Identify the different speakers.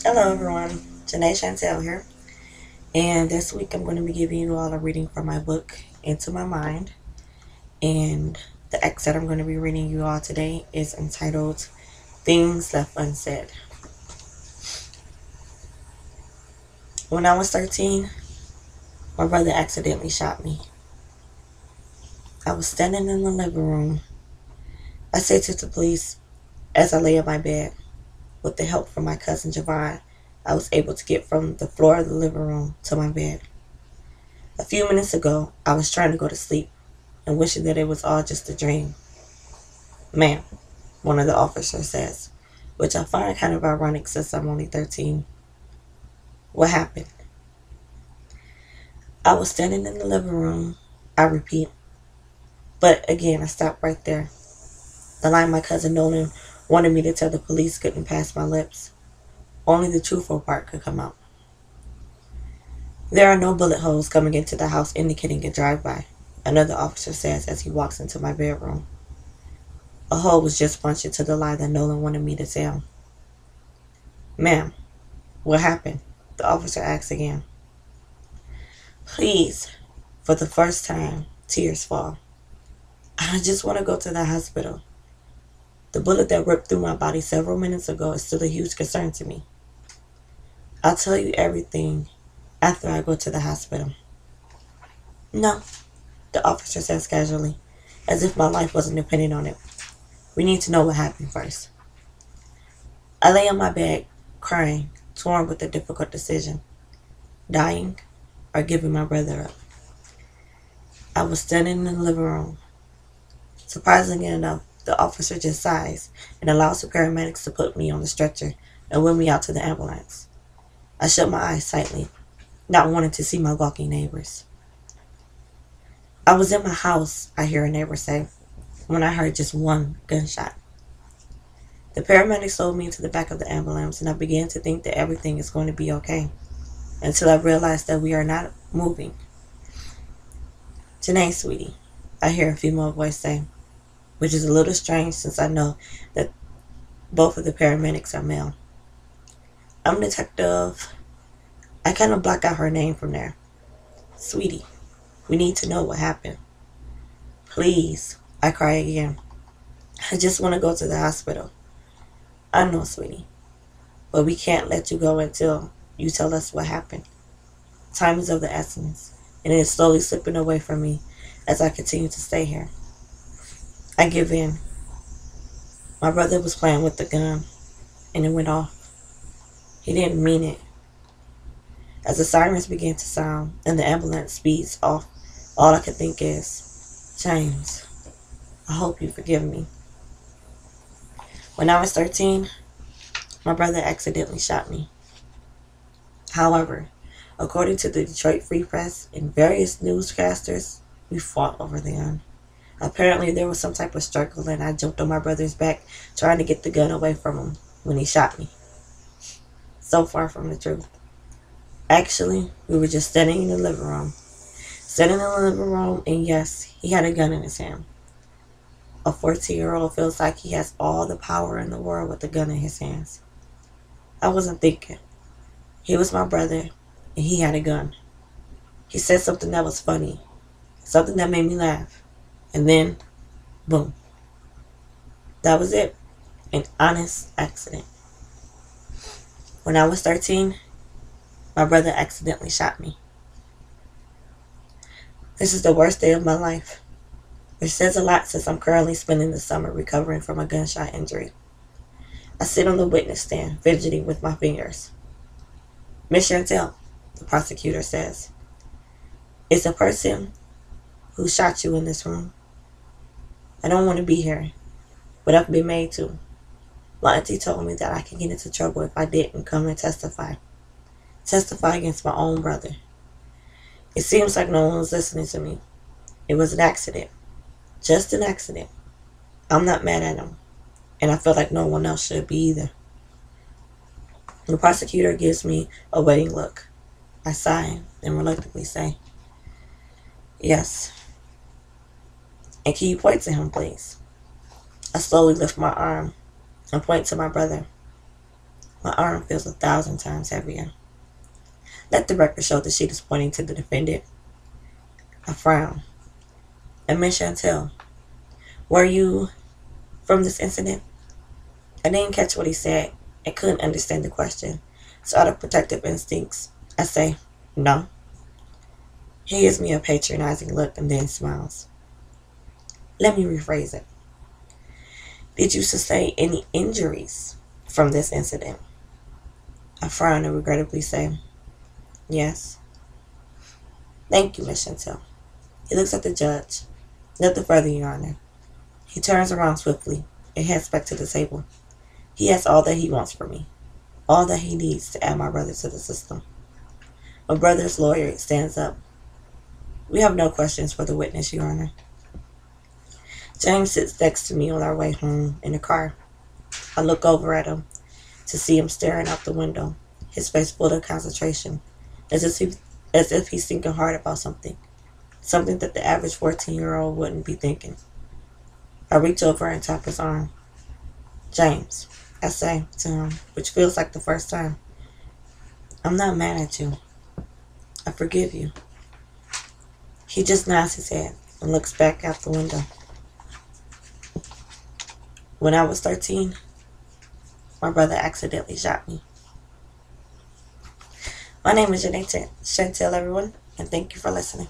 Speaker 1: Hello everyone, Jana Chantel here, and this week I'm going to be giving you all a reading from my book, Into My Mind, and the excerpt I'm going to be reading you all today is entitled Things Left Unsaid. When I was 13, my brother accidentally shot me. I was standing in the living room. I said to the police as I lay in my bed. With the help from my cousin Javon, I was able to get from the floor of the living room to my bed. A few minutes ago, I was trying to go to sleep and wishing that it was all just a dream. Ma'am, one of the officers says, which I find kind of ironic since I'm only 13. What happened? I was standing in the living room, I repeat. But again, I stopped right there. The line my cousin Nolan wanted me to tell the police couldn't pass my lips. Only the truthful part could come out. There are no bullet holes coming into the house indicating a drive-by, another officer says as he walks into my bedroom. A hole was just punched into the lie that Nolan wanted me to tell. Ma'am, what happened? The officer asks again. Please, for the first time, tears fall. I just want to go to the hospital. The bullet that ripped through my body several minutes ago is still a huge concern to me. I'll tell you everything after I go to the hospital. No, the officer says casually, as if my life wasn't dependent on it. We need to know what happened first. I lay on my bed, crying, torn with a difficult decision. Dying or giving my brother up. I was standing in the living room. Surprisingly enough, the officer just sighs and allows the paramedics to put me on the stretcher and wheel me out to the ambulance. I shut my eyes tightly, not wanting to see my gawking neighbors. I was in my house, I hear a neighbor say, when I heard just one gunshot. The paramedics load me into the back of the ambulance and I began to think that everything is going to be okay, until I realized that we are not moving. Janae, sweetie, I hear a female voice say, which is a little strange since I know that both of the paramedics are male. I'm Detective. I kind of block out her name from there. Sweetie, we need to know what happened. Please, I cry again. I just want to go to the hospital. I know, sweetie, but we can't let you go until you tell us what happened. Time is of the essence, and it is slowly slipping away from me as I continue to stay here. I give in. My brother was playing with the gun, and it went off. He didn't mean it. As the sirens began to sound and the ambulance speeds off, all I could think is, James, I hope you forgive me. When I was 13, my brother accidentally shot me. However, according to the Detroit Free Press and various newscasters, we fought over the gun. Apparently, there was some type of struggle, and I jumped on my brother's back trying to get the gun away from him when he shot me. So far from the truth. Actually, we were just standing in the living room. Standing in the living room, and yes, he had a gun in his hand. A 14-year-old feels like he has all the power in the world with a gun in his hands. I wasn't thinking. He was my brother, and he had a gun. He said something that was funny, something that made me laugh. And then, boom. That was it. An honest accident. When I was 13, my brother accidentally shot me. This is the worst day of my life, which says a lot since I'm currently spending the summer recovering from a gunshot injury. I sit on the witness stand, fidgeting with my fingers. Miss Chantel, the prosecutor says, is the person who shot you in this room. I don't want to be here, but I've been made to. My auntie told me that I could get into trouble if I didn't come and testify. Testify against my own brother. It seems like no one was listening to me. It was an accident. Just an accident. I'm not mad at him, and I feel like no one else should be either. The prosecutor gives me a waiting look. I sigh and reluctantly say, yes. And can you point to him, please? I slowly lift my arm and point to my brother. My arm feels 1,000 times heavier. Let the record show the sheet is pointing to the defendant. I frown. And Miss Chantel, were you from this incident? I didn't catch what he said and couldn't understand the question. So out of protective instincts, I say, no. He gives me a patronizing look and then smiles. Let me rephrase it. Did you sustain any injuries from this incident? I frown and regrettably say, yes. Thank you, Miss Chantel. He looks at the judge. Nothing further, Your Honor. He turns around swiftly and heads back to the table. He has all that he wants from me. All that he needs to add my brother to the system. My brother's lawyer stands up. We have no questions for the witness, Your Honor. James sits next to me on our way home in the car. I look over at him to see him staring out the window, his face full of concentration, as if he's thinking hard about something that the average 14-year-old wouldn't be thinking. I reach over and tap his arm. James, I say to him, which feels like the first time, I'm not mad at you. I forgive you. He just nods his head and looks back out the window. When I was 13, my brother accidentally shot me. My name is Jana Chantel, everyone, and thank you for listening.